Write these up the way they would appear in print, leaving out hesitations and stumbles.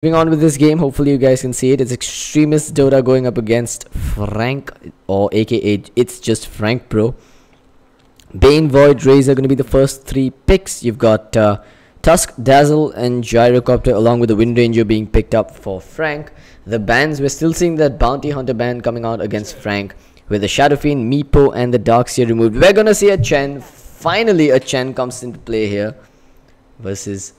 Moving on with this game, hopefully you guys can see it. It's Xtremist Dota going up against Frank, or aka it's just Frank Pro. Bane, Void, Razor going to be the first three picks. You've got Tusk, Dazzle, and Gyrocopter, along with the Wind Ranger being picked up for Frank. The bans, we're still seeing that Bounty Hunter ban coming out against Frank, with the Shadow Fiend, Meepo, and the Darkseer removed. We're going to see a Chen. Finally, a Chen comes into play here versus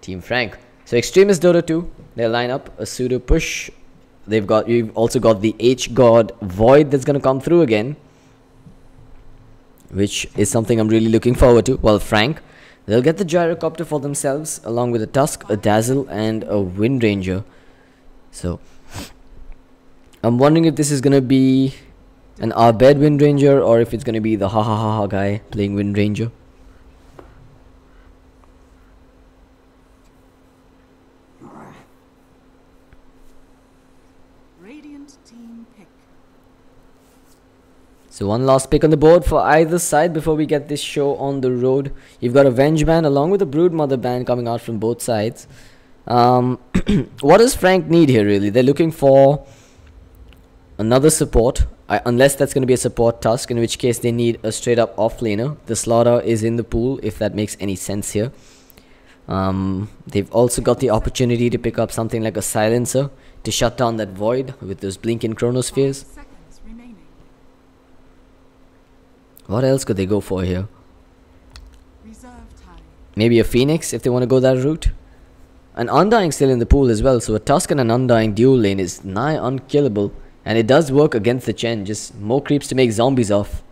Team Frank. So Xtremist Dota 2, they'll line up a pseudo push. You've also got the H God Void that's gonna come through again, which is something I'm really looking forward to. Well, Frank, they'll get the Gyrocopter for themselves, along with a Tusk, a Dazzle, and a Wind Ranger. So I'm wondering if this is gonna be an Arbed Wind Ranger, or if it's gonna be the ha ha ha ha guy playing Wind Ranger. So one last pick on the board for either side before we get this show on the road. You've got a Venge band along with a Broodmother band coming out from both sides. What does Frank need here really? They're looking for another support, unless that's going to be a support Tusk, in which case they need a straight up offlaner. The Slaughter is in the pool, if that makes any sense here. They've also got the opportunity to pick up something like a Silencer to shut down that Void with those blinking Chronospheres. What else could they go for here? Maybe a Phoenix if they want to go that route. An Undying still in the pool as well, so a Tusk and an Undying dual lane is nigh unkillable. And it does work against the Chen, just more creeps to make zombies off.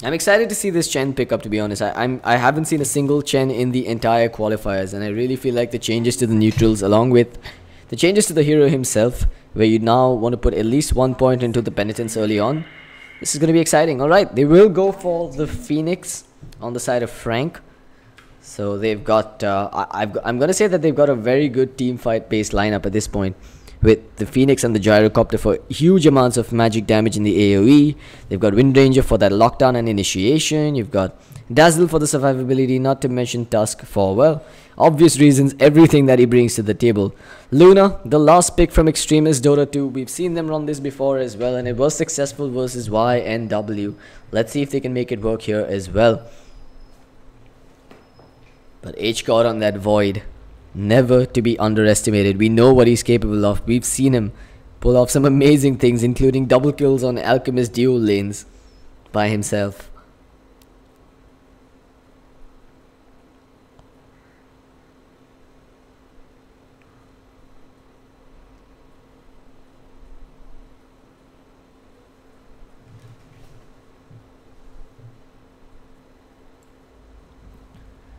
I'm excited to see this Chen pick up, to be honest. I haven't seen a single Chen in the entire qualifiers, and I really feel like the changes to the neutrals, along with the changes to the hero himself, where you now want to put at least 1 point into the penitence early on. This is going to be exciting. Alright, they will go for the Phoenix on the side of Frank. So they've got, I'm going to say that they've got a very good team fight based lineup at this point, with the Phoenix and the Gyrocopter for huge amounts of magic damage in the AoE. They've got Wind Ranger for that lockdown and initiation. You've got Dazzle for the survivability, not to mention Tusk for, well, obvious reasons, everything that he brings to the table. Luna, the last pick from Xtremist Dota 2. We've seen them run this before as well, and it was successful versus YNW. Let's see if they can make it work here as well. But H God on that Void, never to be underestimated. We know what he's capable of. We've seen him pull off some amazing things, including double kills on Alchemist dual lanes by himself.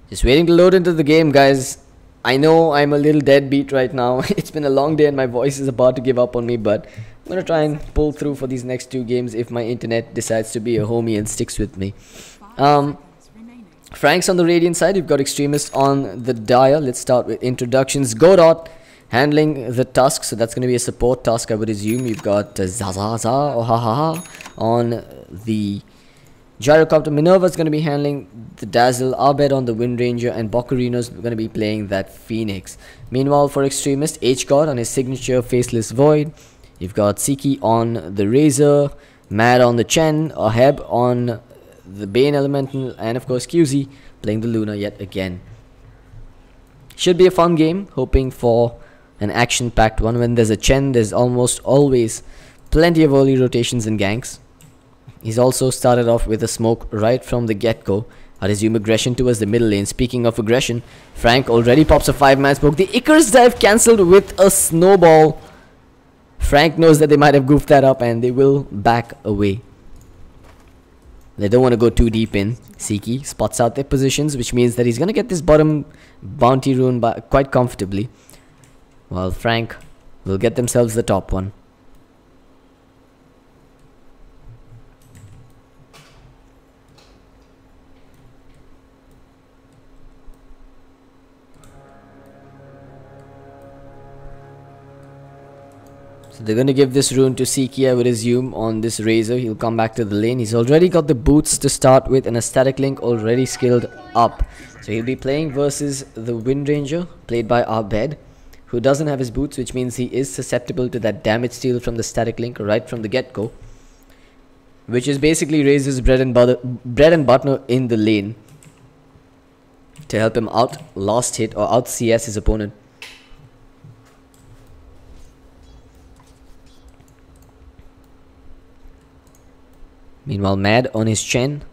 Just waiting to load into the game, guys. I know I'm a little deadbeat right now. It's been a long day and my voice is about to give up on me, but I'm going to try and pull through for these next two games if my internet decides to be a homie and sticks with me. Frank's on the Radiant side. You've got Xtremist on the Dire. Let's start with introductions. Godot handling the Tusk, so that's going to be a support Tusk, I would assume. You've got Zazaza or Ha on the Gyrocopter. Minerva's going to be handling the Dazzle, Arbed on the Wind Ranger, and Bocarino's going to be playing that Phoenix. Meanwhile, for Xtremist, H-God on his signature Faceless Void. You've got Siki on the Razor, Mad on the Chen, Aheb on the Bane Elemental, and of course QZ playing the Luna yet again. Should be a fun game, hoping for an action-packed one. When there's a Chen, there's almost always plenty of early rotations and ganks. He's also started off with a smoke right from the get-go. I resume aggression towards the middle lane. Speaking of aggression, Frank already pops a 5-man smoke. The Icarus dive cancelled with a snowball. Frank knows that they might have goofed that up and they will back away. They don't want to go too deep in. Siki spots out their positions, which means that he's going to get this bottom bounty rune by quite comfortably, while Frank will get themselves the top one. So they're going to give this rune to Siki, I would assume, on this Razor. He'll come back to the lane. He's already got the boots to start with and a static link already skilled up. So he'll be playing versus the Wind Ranger, played by Abed, who doesn't have his boots, which means he is susceptible to that damage steal from the static link right from the get-go, which is basically Razor's bread and butter in the lane to help him out last hit or out CS his opponent. Meanwhile, Mad on his Chen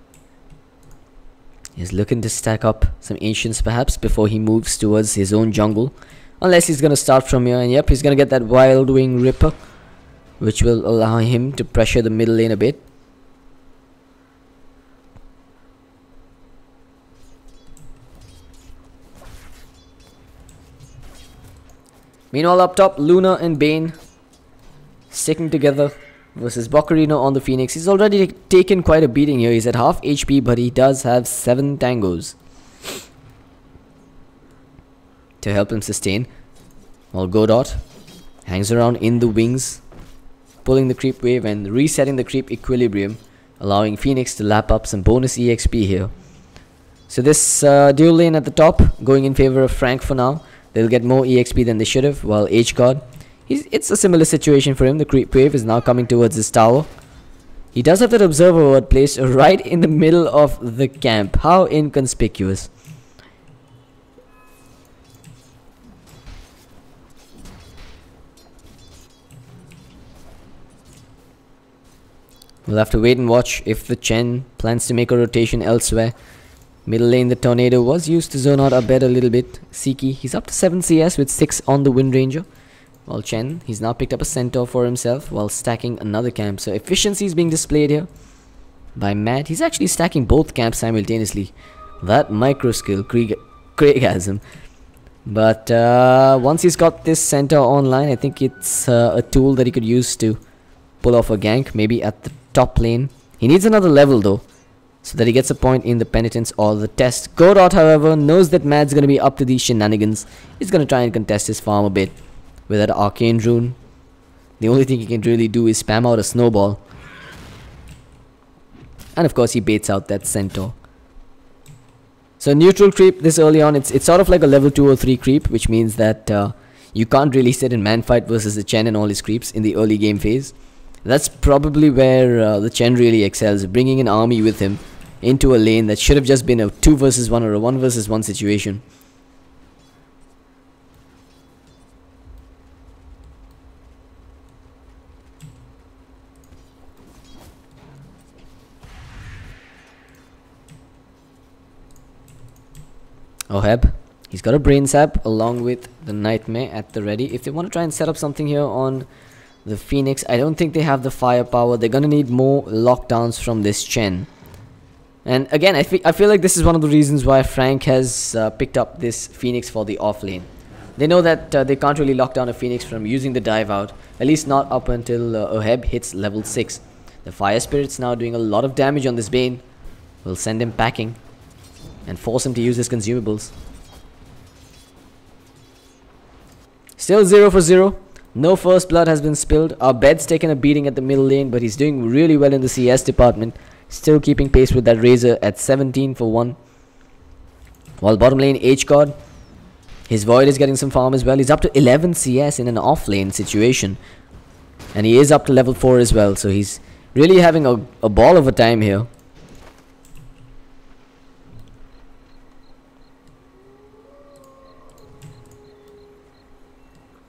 is looking to stack up some Ancients perhaps before he moves towards his own jungle. Unless he's going to start from here, and yep, he's going to get that Wild Wing Ripper, which will allow him to pressure the middle lane a bit. Meanwhile, up top, Luna and Bane sticking together versus Bocarino on the Phoenix. He's already taken quite a beating here. He's at half HP, but he does have 7 tangos to help him sustain. While Godot hangs around in the wings, pulling the creep wave and resetting the creep equilibrium, allowing Phoenix to lap up some bonus EXP here. So this dual lane at the top going in favor of Frank for now. They'll get more EXP than they should have, while H-God, it's a similar situation for him. The creep wave is now coming towards his tower. He does have that observer ward placed right in the middle of the camp. How inconspicuous. We'll have to wait and watch if the Chen plans to make a rotation elsewhere. Middle lane, the Tornado was used to zone out Abed a little bit. Siki, he's up to 7 CS with 6 on the Wind Ranger. While Chen, he's now picked up a Centaur for himself while stacking another camp. So efficiency is being displayed here by Matt. He's actually stacking both camps simultaneously. That micro skill, Craigasm. But once he's got this Centaur online, I think it's a tool that he could use to pull off a gank, maybe at the top lane. He needs another level though, so that he gets a point in the penitence or the test. Godot, however, knows that Mad's going to be up to these shenanigans. He's going to try and contest his farm a bit with that arcane rune. The only thing he can really do is spam out a snowball. And of course he baits out that Centaur. So neutral creep this early on, it's sort of like a level 2 or 3 creep, which means that you can't really sit in man fight versus the Chen and all his creeps in the early game phase. That's probably where the Chen really excels, bringing an army with him into a lane that should have just been a 2 versus 1 or a 1 versus 1 situation. Oheb, he's got a Brain Sap along with the Nightmare at the ready. If they want to try and set up something here on the Phoenix, I don't think they have the firepower. They're going to need more lockdowns from this Chen. And again, I feel like this is one of the reasons why Frank has picked up this Phoenix for the off lane. They know that they can't really lock down a Phoenix from using the dive out, at least not up until Oheb hits level 6. The Fire Spirit's now doing a lot of damage on this Bane. We'll send him packing and force him to use his consumables. Still 0 for 0. No first blood has been spilled. Our bed's taken a beating at the middle lane, but he's doing really well in the CS department. Still keeping pace with that Razor at 17 for 1. While bottom lane, H-God, his Void is getting some farm as well. He's up to 11 CS in an off lane situation. And he is up to level 4 as well. So he's really having a ball of a time here.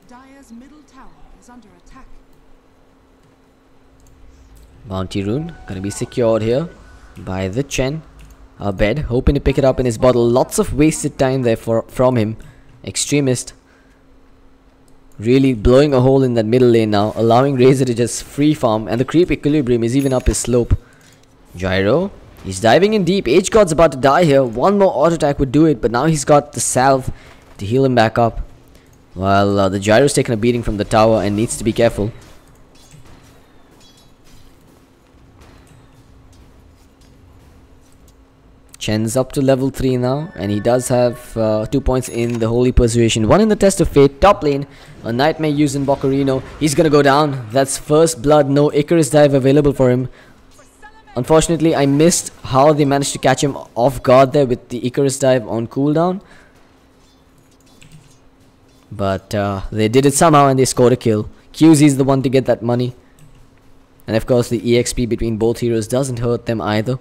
Dire's middle tower is under attack. Bounty rune gonna be secured here by the Chen. Abed hoping to pick it up in his bottle. Lots of wasted time there from him. Xtremist really blowing a hole in that middle lane now, allowing Razor to just free farm, and the creep equilibrium is even up his slope. Gyro, he's diving in deep. H-God's about to die here. One more auto attack would do it, but now he's got the salve to heal him back up. While the Gyro's taking a beating from the tower and needs to be careful. Chen's up to level 3 now, and he does have 2 points in the Holy Persuasion, 1 in the Test of Fate. Top lane, a Nightmare using Bocarino. He's gonna go down. That's first blood. No Icarus dive available for him. Unfortunately, I missed how they managed to catch him off guard there with the Icarus dive on cooldown. But they did it somehow and they scored a kill. QZ is the one to get that money. And of course the EXP between both heroes doesn't hurt them either.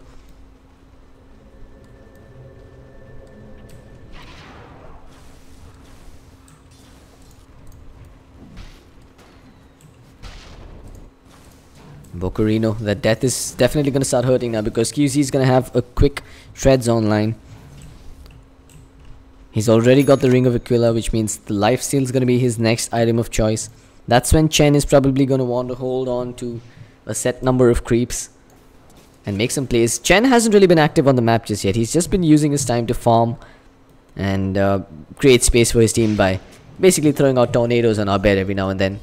Bocarino, that death is definitely going to start hurting now because QZ is going to have a quick treads online. He's already got the Ring of Aquila, which means the lifesteal is going to be his next item of choice. That's when Chen is probably going to want to hold on to a set number of creeps and make some plays. Chen hasn't really been active on the map just yet. He's just been using his time to farm and create space for his team by basically throwing out tornadoes on our bed every now and then.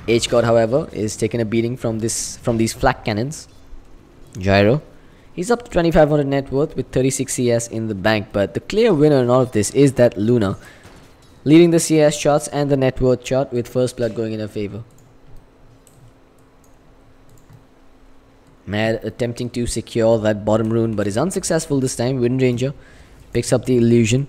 H-God, however, is taking a beating from these flak cannons. Gyro, he's up to 2500 net worth with 36 CS in the bank, but the clear winner in all of this is that Luna, leading the CS charts and the net worth chart with first blood going in her favor. Mad attempting to secure that bottom rune but is unsuccessful this time. Windranger picks up the illusion.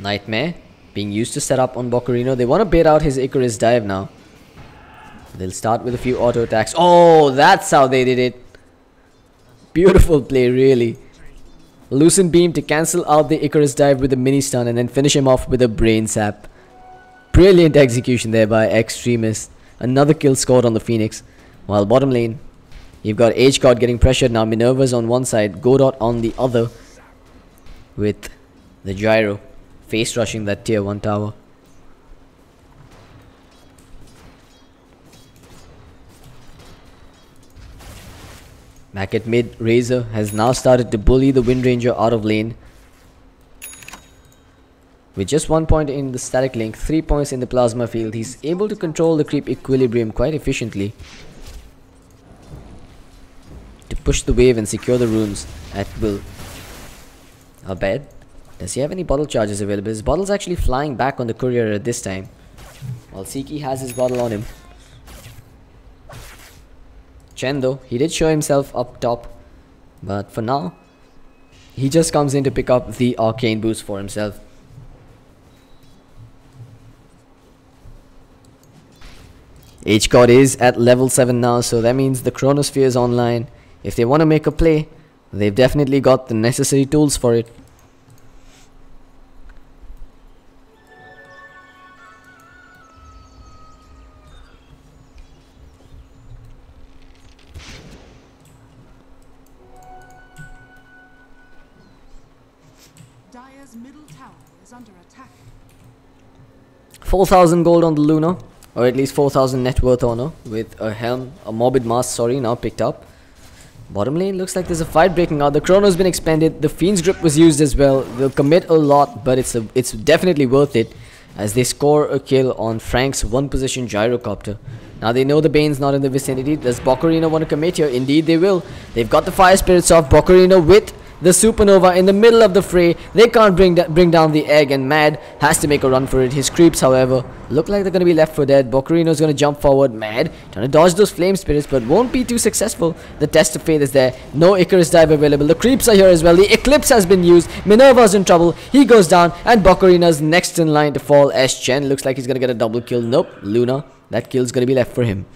Nightmare being used to set up on Bocarino. They want to bait out his Icarus dive now. They'll start with a few auto attacks. Oh, that's how they did it. Beautiful play, really. Lucent Beam to cancel out the Icarus dive with a mini stun and then finish him off with a brain sap. Brilliant execution there by Xtremist. Another kill scored on the Phoenix. While bottom lane, you've got H-God getting pressured now. Minerva's on one side, Godot on the other, with the Gyro face rushing that tier 1 tower. Back at mid, Razor has now started to bully the Windranger out of lane. With just 1 point in the static link, 3 points in the plasma field, he's able to control the creep equilibrium quite efficiently to push the wave and secure the runes at will. Abed, does he have any bottle charges available? His bottle's actually flying back on the courier at this time, while Siki has his bottle on him. Chen though, he did show himself up top, but for now, he just comes in to pick up the arcane boost for himself. H-God is at level 7 now, so that means the Chronosphere is online. If they want to make a play, they've definitely got the necessary tools for it. Dire's middle tower is under attack. 4,000 gold on the Luna, or at least 4,000 net worth on her, with a helm, a morbid mask, sorry, now picked up. Bottom lane looks like there's a fight breaking out. The Chrono's been expended, the Fiend's Grip was used as well. They'll commit a lot, but it's definitely worth it as they score a kill on Frank's one position gyrocopter. Now they know the Bane's not in the vicinity. Does Bocarino want to commit here? Indeed they will. They've got the Fire Spirits off. Bocarino with the Supernova in the middle of the fray. They can't bring down the egg, and Mad has to make a run for it. His creeps, however, look like they're going to be left for dead. Bocarino's going to jump forward. Mad trying to dodge those Flame Spirits, but won't be too successful. The Test of Fate is there. No Icarus dive available. The creeps are here as well. The Eclipse has been used. Minerva's in trouble. He goes down, and Bocarino's next in line to fall as Chen looks like he's going to get a double kill. Nope, Luna. That kill's going to be left for him.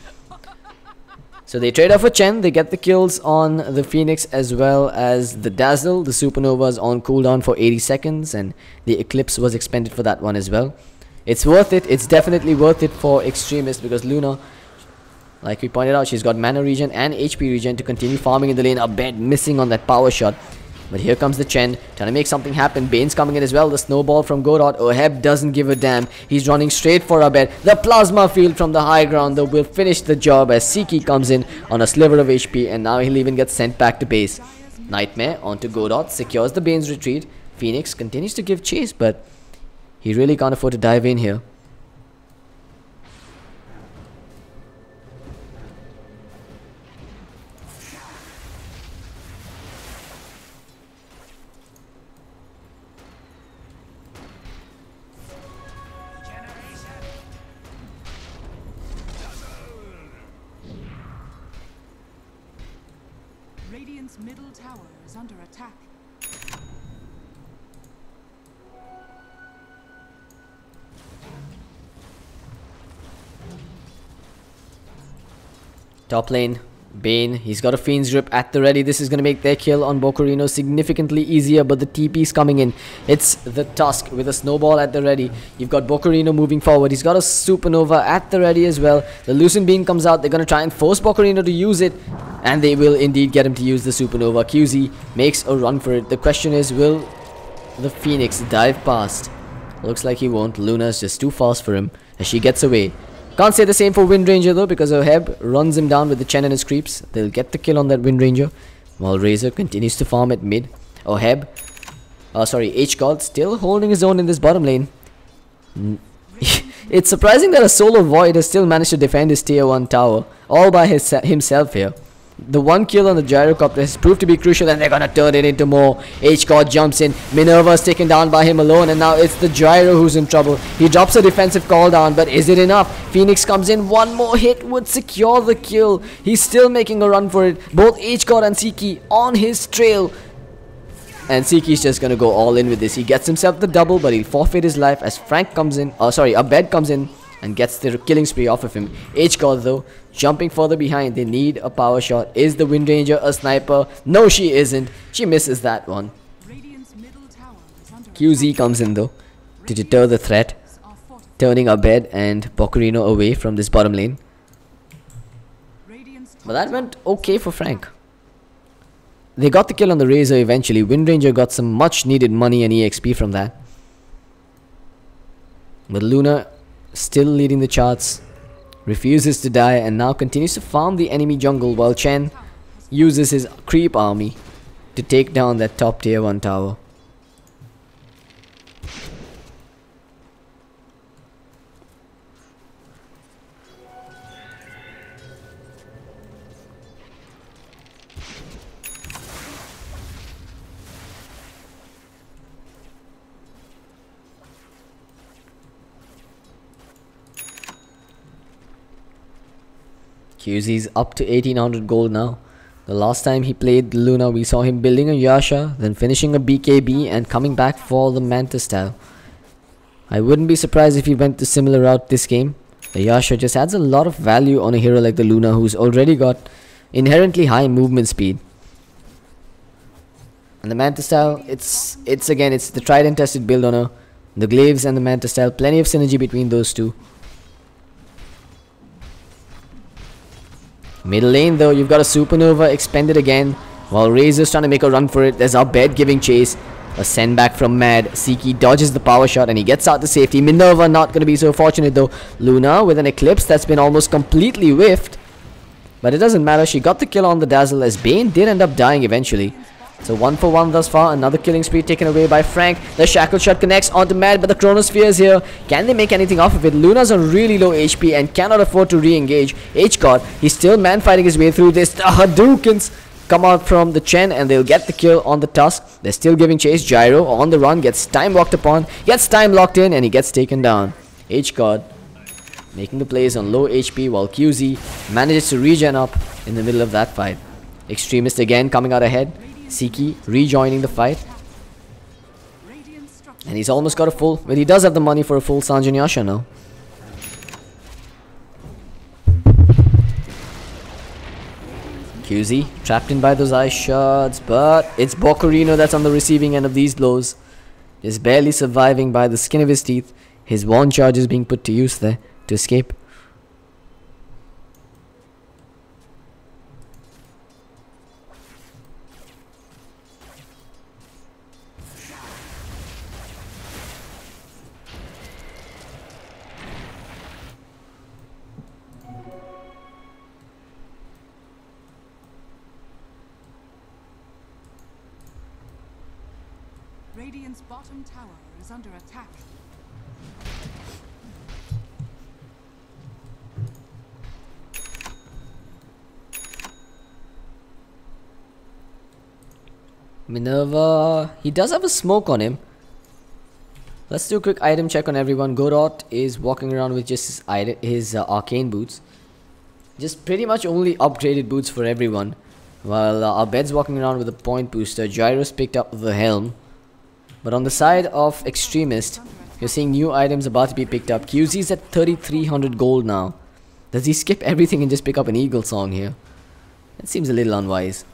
So they trade off for Chen, they get the kills on the Phoenix as well as the Dazzle. The Supernova's on cooldown for 80 seconds and the Eclipse was expended for that one as well. It's worth it, it's definitely worth it for Xtremist because Luna, like we pointed out, she's got mana regen and HP regen to continue farming in the lane. Abed missing on that power shot. But here comes the Chen, trying to make something happen. Bane's coming in as well. The snowball from Godot. Oheb doesn't give a damn. He's running straight for Abed. The plasma field from the high ground though will finish the job as Siki comes in on a sliver of HP and now he'll even get sent back to base. Nightmare onto Godot, secures the Bane's retreat. Phoenix continues to give chase, but He really can't afford to dive in here. Radiant's middle tower is under attack. Top lane, Bane, he's got a Fiend's Grip at the ready. This is going to make their kill on Bocorino significantly easier, but the TP is coming in. It's the Tusk with a snowball at the ready. You've got Bocorino moving forward. He's got a Supernova at the ready as well. The Lucent Beam comes out. They're going to try and force Bocorino to use it, and they will indeed get him to use the Supernova. QZ makes a run for it. The question is, will the Phoenix dive past? Looks like he won't. Luna's just too fast for him as she gets away. Can't say the same for Wind Ranger though, because Oheb runs him down with the Chen and his creeps. They'll get the kill on that Wind Ranger, while Razor continues to farm at mid. Oheb, H-God still holding his own in this bottom lane. It's surprising that a Solar Void has still managed to defend his tier 1 tower, all by himself here. The one kill on the Gyrocopter has proved to be crucial, and they're gonna turn it into more. H-God jumps in, Minerva's taken down by him alone, and now it's the Gyro who's in trouble. He drops a defensive call down, but is it enough? Phoenix comes in, one more hit would secure the kill. He's still making a run for it. Both H-God and Siki on his trail. And Siki's just gonna go all in with this. He gets himself the double, but he'll forfeit his life as Frank comes in, Abed comes in and gets the killing spree off of him. H-God though, jumping further behind. They need a power shot. Is the Wind Ranger a sniper? No, she isn't. She misses that one. Radiant's middle tower is under QZ comes in though to deter the threat, turning Abed and Bocorino away from this bottom lane. Radiant's But that went okay for Frank. They got the kill on the Razor eventually. Wind Ranger got some much needed money and EXP from that. But Luna still leading the charts, refuses to die, and now continues to farm the enemy jungle, while Chen uses his creep army to take down that top tier 1 tower. QZ's up to 1800 gold now. The last time he played Luna, we saw him building a Yasha, then finishing a BKB and coming back for the Manta style. I wouldn't be surprised if he went the similar route this game. The Yasha just adds a lot of value on a hero like the Luna, who's already got inherently high movement speed. And the Manta style, it's the tried and tested build on her. The Glaives and the Manta style, plenty of synergy between those two. Middle lane though, you've got a Supernova expended again, while Razor's trying to make a run for it. There's Abed giving chase. A send back from Mad. Siki dodges the power shot and he gets out to safety. Minerva not going to be so fortunate though. Luna with an Eclipse that's been almost completely whiffed. But it doesn't matter, she got the kill on the Dazzle as Bane did end up dying eventually. So 1 for 1 thus far. Another killing spree taken away by Frank. The Shackle Shot connects onto Mad, but the Chronosphere is here. Can they make anything off of it? Luna's on really low HP and cannot afford to re-engage. H-God, he's still man-fighting his way through this. The Hadoukens come out from the Chen and they'll get the kill on the Tusk. They're still giving chase. Gyro on the run, gets time walked upon, gets time locked in, and he gets taken down. H-God making the plays on low HP, while QZ manages to regen up in the middle of that fight. Xtremist again coming out ahead. Siki rejoining the fight. And he's almost got a full, but he does have the money for a full Sanjin Yasha now. QZ trapped in by those ice shards, but it's Bocorino that's on the receiving end of these blows. Just barely surviving by the skin of his teeth. His wand charge is being put to use there to escape. Radiant's bottom tower is under attack. Minerva, he does have a smoke on him. Let's do a quick item check on everyone. Godot is walking around with just his arcane boots. Just pretty much only upgraded boots for everyone. While our bed's walking around with a point booster. Gyros picked up the helm. But on the side of Xtremist, you're seeing new items about to be picked up. QZ's at 3300 gold now. Does he skip everything and just pick up an Eagle Song here? That seems a little unwise.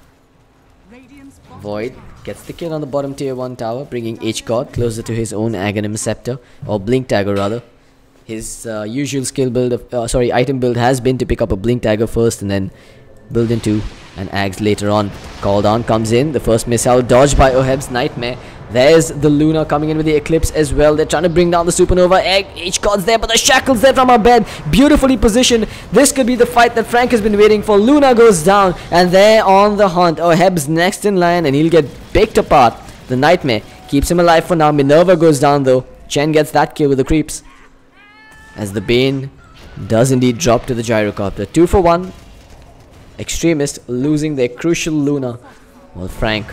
Void gets the kill on the bottom tier 1 tower, bringing H-God closer to his own Aghanim Scepter, or Blink Dagger rather. His usual skill build of, item build has been to pick up a Blink Dagger first and then build into an Ags later on. Call down comes in, the first missile dodged by Oheb's Nightmare. There's the Luna coming in with the Eclipse as well. They're trying to bring down the Supernova. H-God's there, but the Shackle's there from our bed. Beautifully positioned. This could be the fight that Frank has been waiting for. Luna goes down, and they're on the hunt. Oheb's next in line, and he'll get picked apart. The Nightmare keeps him alive for now. Minerva goes down, though. Chen gets that kill with the creeps. As the Bane does indeed drop to the Gyrocopter. 2 for 1. Xtremist losing their crucial Luna. Well, Frank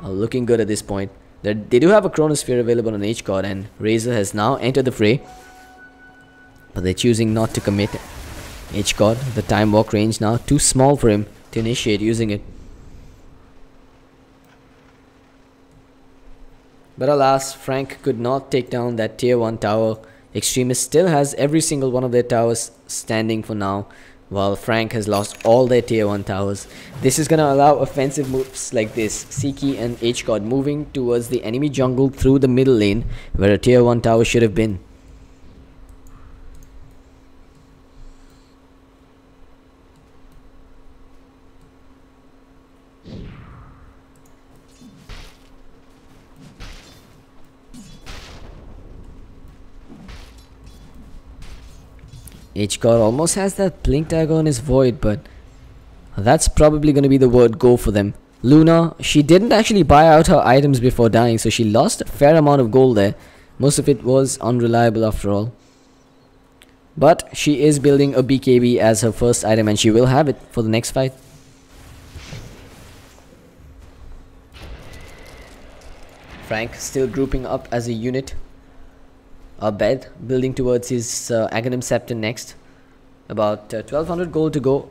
are looking good at this point. They do have a Chronosphere available on H-God, and Razor has now entered the fray. But they're choosing not to commit. H-God, the time walk range now too small for him to initiate using it. But alas, Frank could not take down that tier 1 tower. Xtremist still has every single one of their towers standing for now, while Frank has lost all their tier 1 towers. This is gonna allow offensive moves like this. Siki and H-God moving towards the enemy jungle through the middle lane, where a tier 1 tower should have been. H-God almost has that Blink Dagger on his Void, but that's probably going to be the word go for them. Luna, she didn't actually buy out her items before dying, so she lost a fair amount of gold there. Most of it was unreliable after all. But she is building a BKB as her first item, and she will have it for the next fight. Frank still grouping up as a unit. Abed building towards his Aghanim Scepter next. About 1200 gold to go.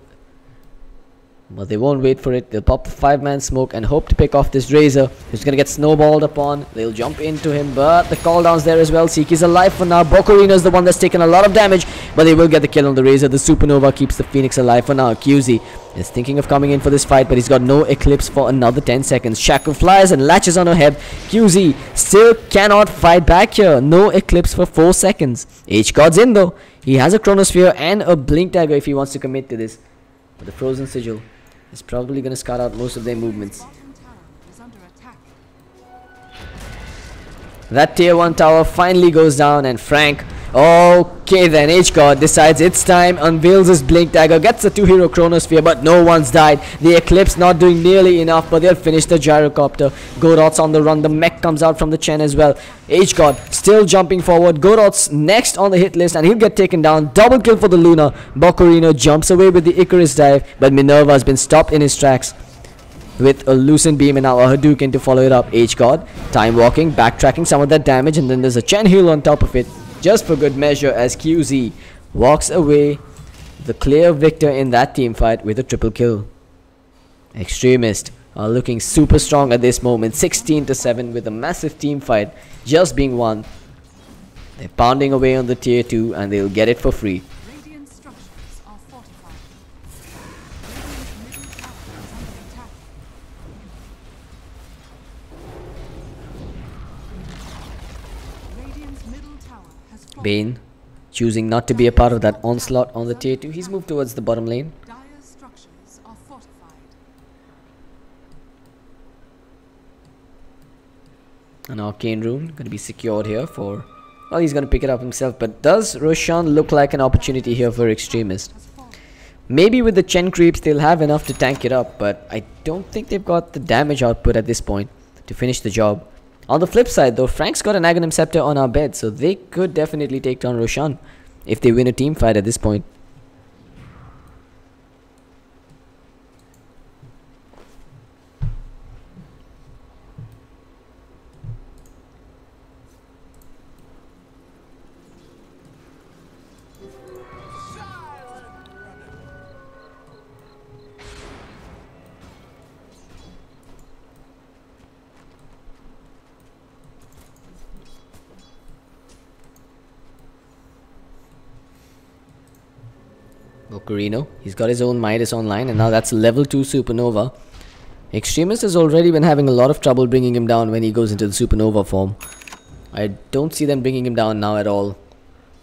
But they won't wait for it. They'll pop the 5-man smoke and hope to pick off this Razor, who's going to get snowballed upon. They'll jump into him, but the call down's there as well. Siki's alive for now. Bokorina's the one that's taken a lot of damage, but they will get the kill on the Razor. The Supernova keeps the Phoenix alive for now. QZ is thinking of coming in for this fight, but he's got no Eclipse for another 10 seconds. Shackle flies and latches on her head. QZ still cannot fight back here. No Eclipse for 4 seconds. H-God's in though. He has a Chronosphere and a Blink Dagger if he wants to commit to this. But the Frozen Sigil is probably going to scout out most of their movements. That tier 1 tower finally goes down, and Frank, okay then, H-God decides it's time, unveils his Blink Dagger, gets the 2-hero Chronosphere, but no one's died. The Eclipse not doing nearly enough, but they'll finish the Gyrocopter. Godot's on the run, the mech comes out from the Chen as well. H-God still jumping forward. Godot's next on the hit list, and he'll get taken down. Double kill for the Luna. Bokorino jumps away with the Icarus dive, but Minerva has been stopped in his tracks with a Lucent Beam and now a Hadouken to follow it up. H-God time walking, backtracking some of that damage, and then there's a Chen heal on top of it, just for good measure, as QZ walks away the clear victor in that team fight with a triple kill. Xtremist are looking super strong at this moment, 16-7 with a massive team fight just being won. They're pounding away on the tier 2 and they'll get it for free. Radiant structures are fortified. Radiant's middle tower is under attack. Radiant's middle tower has fallen. Bane choosing not to be a part of that onslaught on the tier 2. He's moved towards the bottom lane. Dire's structures are fortified. An Arcane Rune going to be secured here for... Well, he's going to pick it up himself. But does Roshan look like an opportunity here for Xtremist? Has fallen. Maybe with the Chen creeps they'll have enough to tank it up, but I don't think they've got the damage output at this point to finish the job. On the flip side though, Frank's got an Aghanim Scepter on our bed, so they could definitely take down Roshan if they win a team fight at this point. Bokurino, he's got his own Midas online, and now that's level 2 Supernova. Xtremist has already been having a lot of trouble bringing him down when he goes into the Supernova form. I don't see them bringing him down now at all,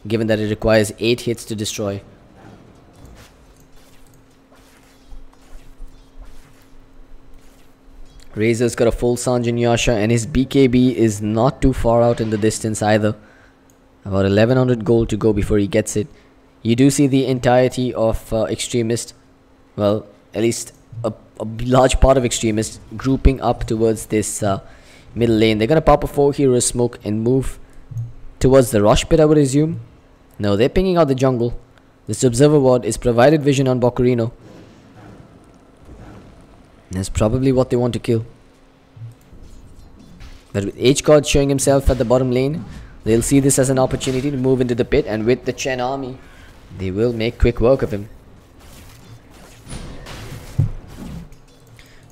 given that it requires 8 hits to destroy. Razor's got a full Sanjin Yasha, and his BKB is not too far out in the distance either. About 1100 gold to go before he gets it. You do see the entirety of Xtremist, well, at least a large part of Xtremist grouping up towards this middle lane. They're going to pop a 4-hero smoke and move towards the rush pit, I would assume. No, they're pinging out the jungle. This observer ward is provided vision on Bokurino. That's probably what they want to kill. But with H-God showing himself at the bottom lane, they'll see this as an opportunity to move into the pit, and with the Chen army, they will make quick work of him.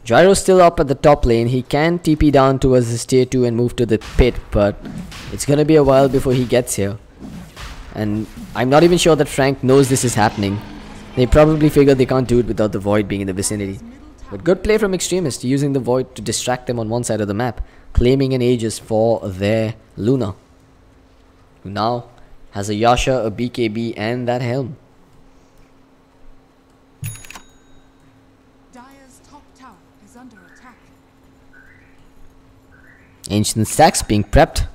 Gyro's still up at the top lane. He can TP down towards his tier 2 and move to the pit, but it's gonna be a while before he gets here. And I'm not even sure that Frank knows this is happening. They probably figure they can't do it without the Void being in the vicinity. But good play from Xtremist, using the Void to distract them on one side of the map, claiming an Aegis for their Luna, who now has a Yasha, a BKB, and that helm. Dire's top tower is under attack. Ancient stacks being prepped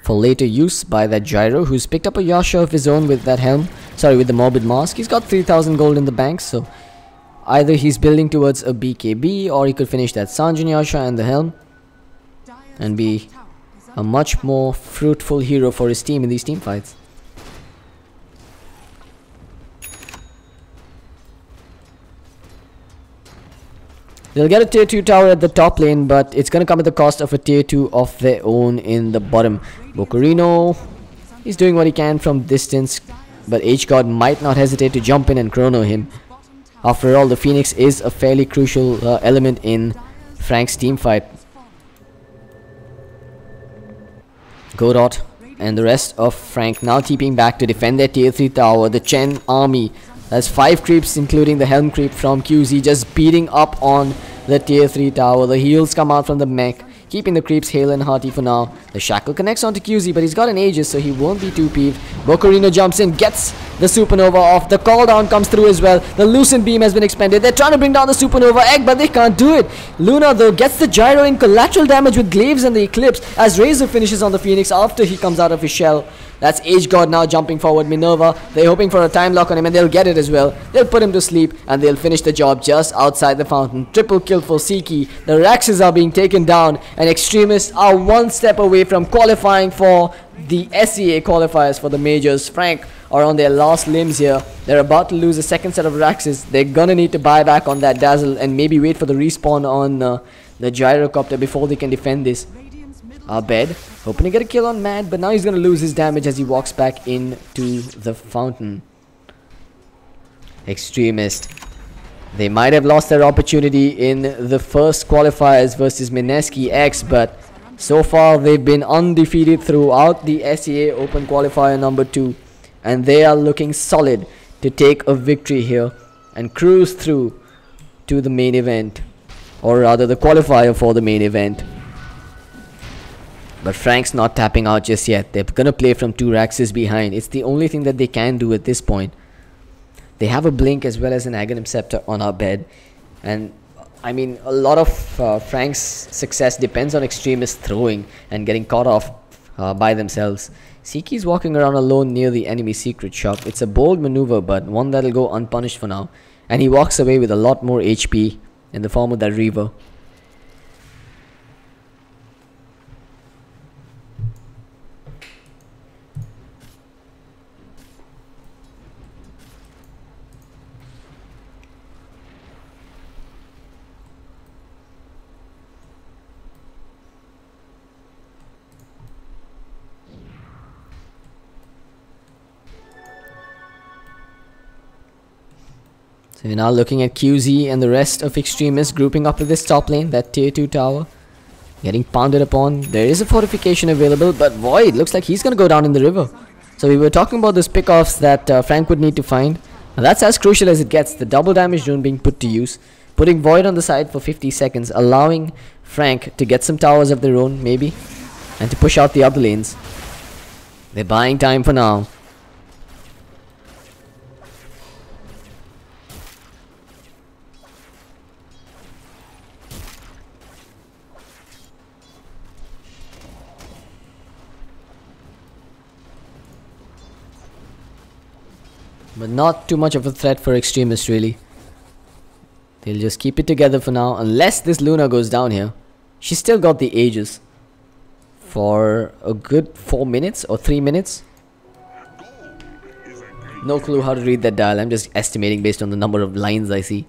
for later use by that Gyro, who's picked up a Yasha of his own with that helm. Sorry, with the Morbid Mask. He's got 3000 gold in the bank, so either he's building towards a BKB, or he could finish that Sanjin Yasha and the helm and be a much more fruitful hero for his team in these team fights. They'll get a tier 2 tower at the top lane, but it's going to come at the cost of a tier 2 of their own in the bottom. Bokurino, he's doing what he can from distance, but H-God might not hesitate to jump in and chrono him. After all, the Phoenix is a fairly crucial element in Frank's team fight. Godot and the rest of Frank now TPing back to defend their tier 3 tower. The Chen army, that's 5 creeps including the helm creep from QZ, just beating up on the tier 3 tower. The heals come out from the mech, keeping the creeps hale and hearty for now. The shackle connects onto QZ, but he's got an Aegis, so he won't be too peeved. Bokurino jumps in, gets the Supernova off. The call down comes through as well. The Lucent Beam has been expended. They're trying to bring down the Supernova egg, but they can't do it. Luna though gets the Gyro in collateral damage with Glaives and the Eclipse as Razor finishes on the Phoenix after he comes out of his shell. That's H-God now jumping forward. Minerva, they're hoping for a time lock on him, and they'll get it as well. They'll put him to sleep, and they'll finish the job just outside the fountain. Triple kill for Siki. The Raxes are being taken down, and Xtremists are one step away from qualifying for the SEA qualifiers for the majors. Frank are on their last limbs here. They're about to lose a second set of Raxes. They're gonna need to buy back on that Dazzle and maybe wait for the respawn on the Gyrocopter before they can defend this. Our bed, hoping to get a kill on Mad, but now he's going to lose his damage as he walks back into the fountain. Xtremist, they might have lost their opportunity in the first qualifiers versus Mineski X, but so far they've been undefeated throughout the SEA Open Qualifier number 2, and they are looking solid to take a victory here and cruise through to the main event, or rather the qualifier for the main event. But Frank's not tapping out just yet. They're gonna play from 2 Raxes behind. It's the only thing that they can do at this point. They have a Blink as well as an Aghanim Scepter on our bed, and I mean a lot of Frank's success depends on Xtremist throwing and getting caught off by themselves. Siki's walking around alone near the enemy secret shop. It's a bold maneuver, but one that'll go unpunished for now, and he walks away with a lot more HP in the form of that Reaver. So we're now looking at QZ and the rest of Xtremist grouping up to this top lane, that tier 2 tower. Getting pounded upon. There is a fortification available, but Void looks like he's gonna go down in the river. So we were talking about those pickoffs that Frank would need to find. Now that's as crucial as it gets. The double damage rune being put to use. Putting Void on the side for 50 seconds, allowing Frank to get some towers of their own, maybe. And to push out the other lanes. They're buying time for now. But not too much of a threat for Xtremist, really. They'll just keep it together for now, unless this Luna goes down here. She's still got the Aegis for a good 4 minutes or 3 minutes. No clue how to read that dial. I'm just estimating based on the number of lines I see.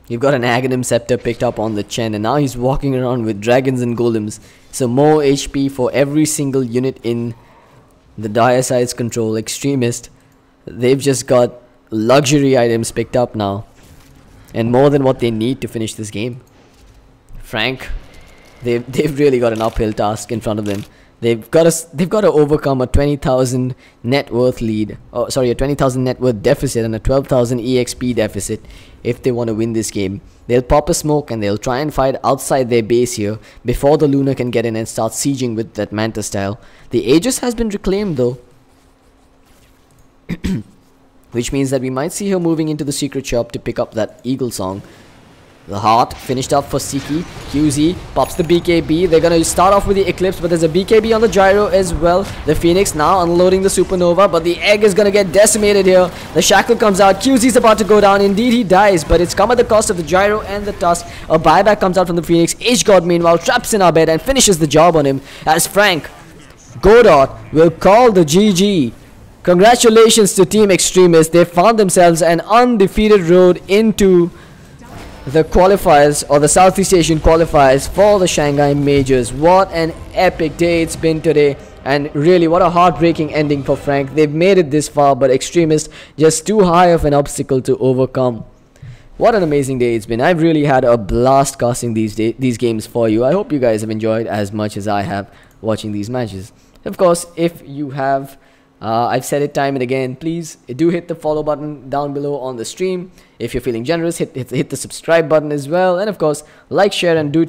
You've got an Aghanim Scepter picked up on the Chen, and now he's walking around with dragons and golems. So more HP for every single unit in the dire side's control. Xtremist, they've just got luxury items picked up now. And more than what they need to finish this game. Frank, they've really got an uphill task in front of them. They've got to overcome a 20,000 net worth lead. Oh, sorry, a 20,000 net worth deficit and a 12,000 EXP deficit if they want to win this game. They'll pop a smoke and they'll try and fight outside their base here before the Luna can get in and start sieging with that Manta style. The Aegis has been reclaimed though. Which means that we might see her moving into the secret shop to pick up that Eagle Song. The Heart finished up for Siki. QZ pops the BKB. They're gonna start off with the Eclipse, but there's a BKB on the Gyro as well. The Phoenix now unloading the Supernova, but the Egg is gonna get decimated here. The Shackle comes out. QZ's about to go down. Indeed, he dies, but it's come at the cost of the Gyro and the Tusk. A buyback comes out from the Phoenix. H-God, meanwhile, traps in our bed and finishes the job on him as Frank Godot will call the GG. Congratulations to Team Xtremist. They found themselves an undefeated road into the qualifiers, or the Southeast Asian qualifiers for the Shanghai Majors. What an epic day it's been today, and really what a heartbreaking ending for Frank. They've made it this far, but Xtremist just too high of an obstacle to overcome. What an amazing day it's been. I've really had a blast casting these games for you. I hope you guys have enjoyed as much as I have watching these matches. Of course, if you have, I've said it time and again, please do hit the follow button down below on the stream. If you're feeling generous, hit the subscribe button as well, and of course like, share and do